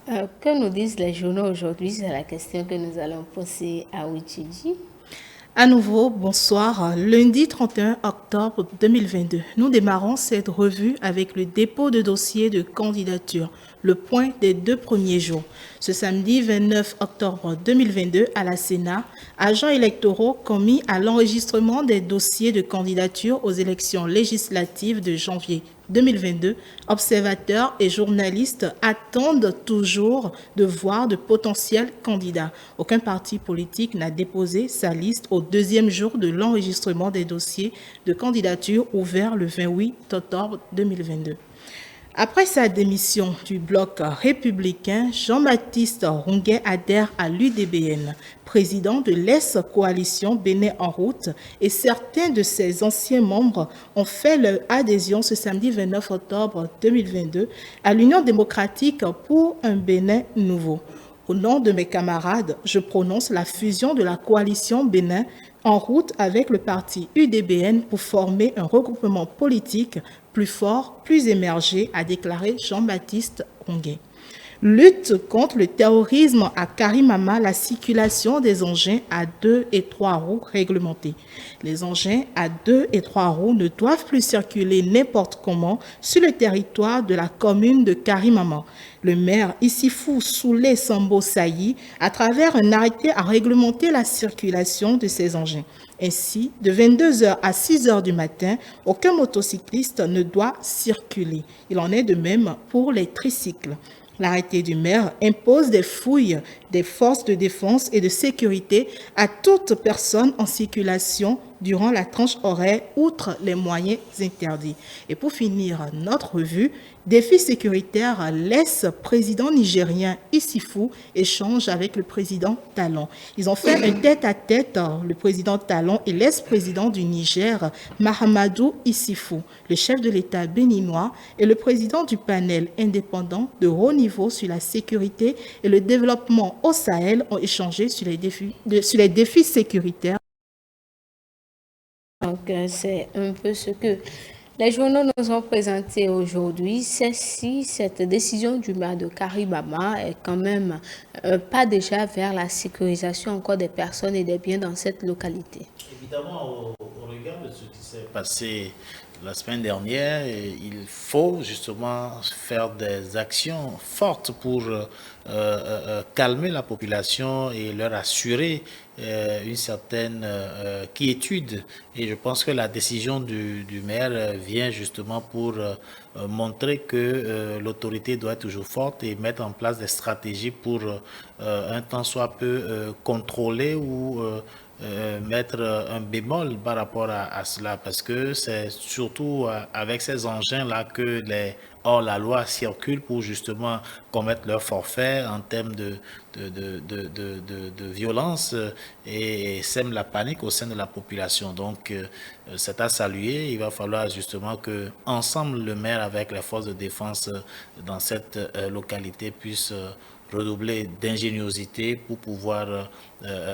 Que nous disent les journaux aujourd'hui? C'est la question que nous allons poser à Ouidjidji. À nouveau, bonsoir. Lundi 31 octobre 2022, nous démarrons cette revue avec le dépôt de dossiers de candidature, le point des 2 premiers jours. Ce samedi 29 octobre 2022, à la Sénat, agents électoraux commis à l'enregistrement des dossiers de candidature aux élections législatives de janvier 2022, observateurs et journalistes attendent toujours de voir de potentiels candidats. Aucun parti politique n'a déposé sa liste au deuxième jour de l'enregistrement des dossiers de candidature ouvert le 28 octobre 2022. Après sa démission du bloc républicain, Jean-Baptiste Ronguet adhère à l'UDBN, président de l'ex-coalition Bénin en route, et certains de ses anciens membres ont fait leur adhésion ce samedi 29 octobre 2022 à l'Union démocratique pour un Bénin nouveau. Au nom de mes camarades, je prononce la fusion de la coalition Bénin en route avec le parti UDBN pour former un regroupement politique plus fort, plus émergé, a déclaré Jean-Baptiste Ronguet. Lutte contre le terrorisme à Karimama, la circulation des engins à 2 et 3 roues réglementés. Les engins à 2 et 3 roues ne doivent plus circuler n'importe comment sur le territoire de la commune de Karimama. Le maire Issifou Soulé Sambo Saï, à travers un arrêté, a réglementé la circulation de ces engins. Ainsi, de 22h à 6h du matin, aucun motocycliste ne doit circuler. Il en est de même pour les tricycles. L'arrêté du maire impose des fouilles des forces de défense et de sécurité à toute personne en circulation durant la tranche horaire, outre les moyens interdits. Et pour finir notre revue, défi sécuritaire, l'ex-président nigérien Issifou échange avec le président Talon. Ils ont fait un tête-à-tête, le président Talon et l'ex-président du Niger, Mahamadou Issifou, le chef de l'État béninois et le président du panel indépendant de haut niveau sur la sécurité et le développement au Sahel ont échangé sur les défis sécuritaires. Donc, c'est un peu ce que les journaux nous ont présenté aujourd'hui. Cette décision du maire de Karibama est quand même pas déjà vers la sécurisation encore des personnes et des biens dans cette localité. Évidemment, au regard de ce qui s'est passé la semaine dernière, il faut justement faire des actions fortes pour calmer la population et leur assurer une certaine quiétude. Et je pense que la décision du maire vient justement pour montrer que l'autorité doit être toujours forte et mettre en place des stratégies pour un temps soit peu contrôler ou mettre un bémol par rapport à cela, parce que c'est surtout avec ces engins-là que les hors-la-loi circulent pour justement commettre leur forfait en termes de violence et sème la panique au sein de la population. Donc, c'est à saluer. Il va falloir justement que ensemble le maire avec les forces de défense dans cette localité puissent redoubler d'ingéniosité pour pouvoir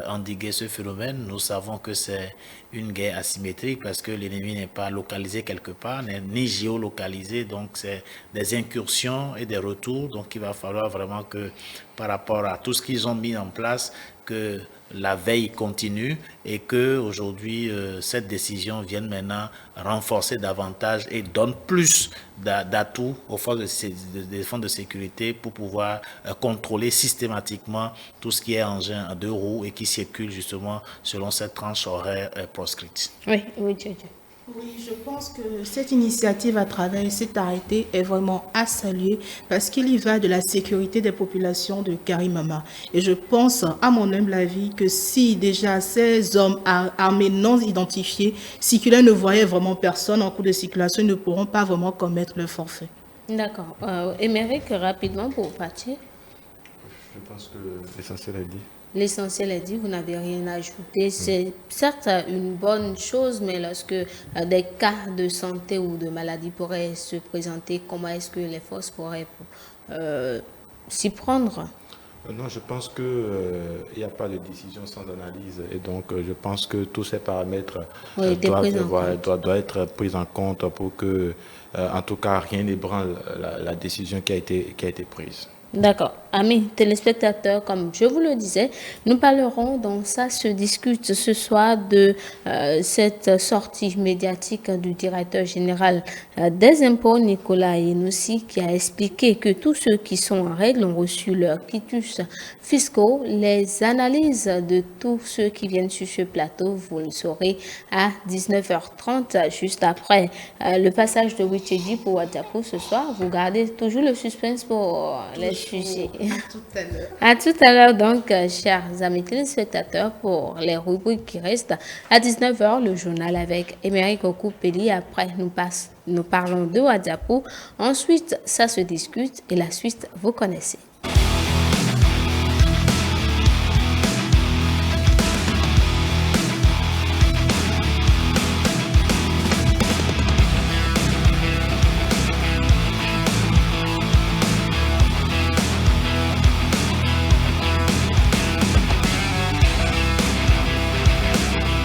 endiguer ce phénomène. Nous savons que c'est une guerre asymétrique parce que l'ennemi n'est pas localisé quelque part, ni géolocalisé, donc c'est des incursions et des retours. Donc il va falloir vraiment que par rapport à tout ce qu'ils ont mis en place, que la veille continue et que aujourd'hui cette décision vienne maintenant renforcer davantage et donne plus d'atouts aux forces de défense de sécurité pour pouvoir contrôler systématiquement tout ce qui est engin à 2 roues et qui circule justement selon cette tranche horaire proscrite. Oui, oui, Dieu. Oui, je pense que cette initiative à travers cet arrêté est vraiment à saluer parce qu'il y va de la sécurité des populations de Karimama. Et je pense, à mon humble avis, que si déjà ces hommes armés non identifiés circulaient, ne voyaient vraiment personne en cours de circulation, ils ne pourront pas vraiment commettre le forfait. D'accord. Émeric, rapidement pour partir. Je pense que l'essentiel est dit. L'essentiel est dit, vous n'avez rien à ajouter. C'est certes une bonne chose, mais lorsque des cas de santé ou de maladie pourraient se présenter, comment est-ce que les forces pourraient s'y prendre? Non, je pense qu'il n'y a pas de décision sans analyse et donc je pense que tous ces paramètres doivent être pris en compte pour que, en tout cas, rien n'ébranle la décision qui a été prise. D'accord. Amis téléspectateurs, comme je vous le disais, nous parlerons, donc ça se discute ce soir de cette sortie médiatique du directeur général des impôts, Nicolas Yenoussi, qui a expliqué que tous ceux qui sont en règle ont reçu leurs quitus fiscaux. Les analyses de tous ceux qui viennent sur ce plateau, vous le saurez à 19h30, juste après le passage de Wichedi pour Wadiapo ce soir. Vous gardez toujours le suspense pour les sujets. À tout à l'heure, donc, chers amis téléspectateurs, pour les rubriques qui restent. À 19h, le journal avec Émeric Okoupeli. Après, nous parlons de Wadiapo. Ensuite, ça se discute et la suite, vous connaissez.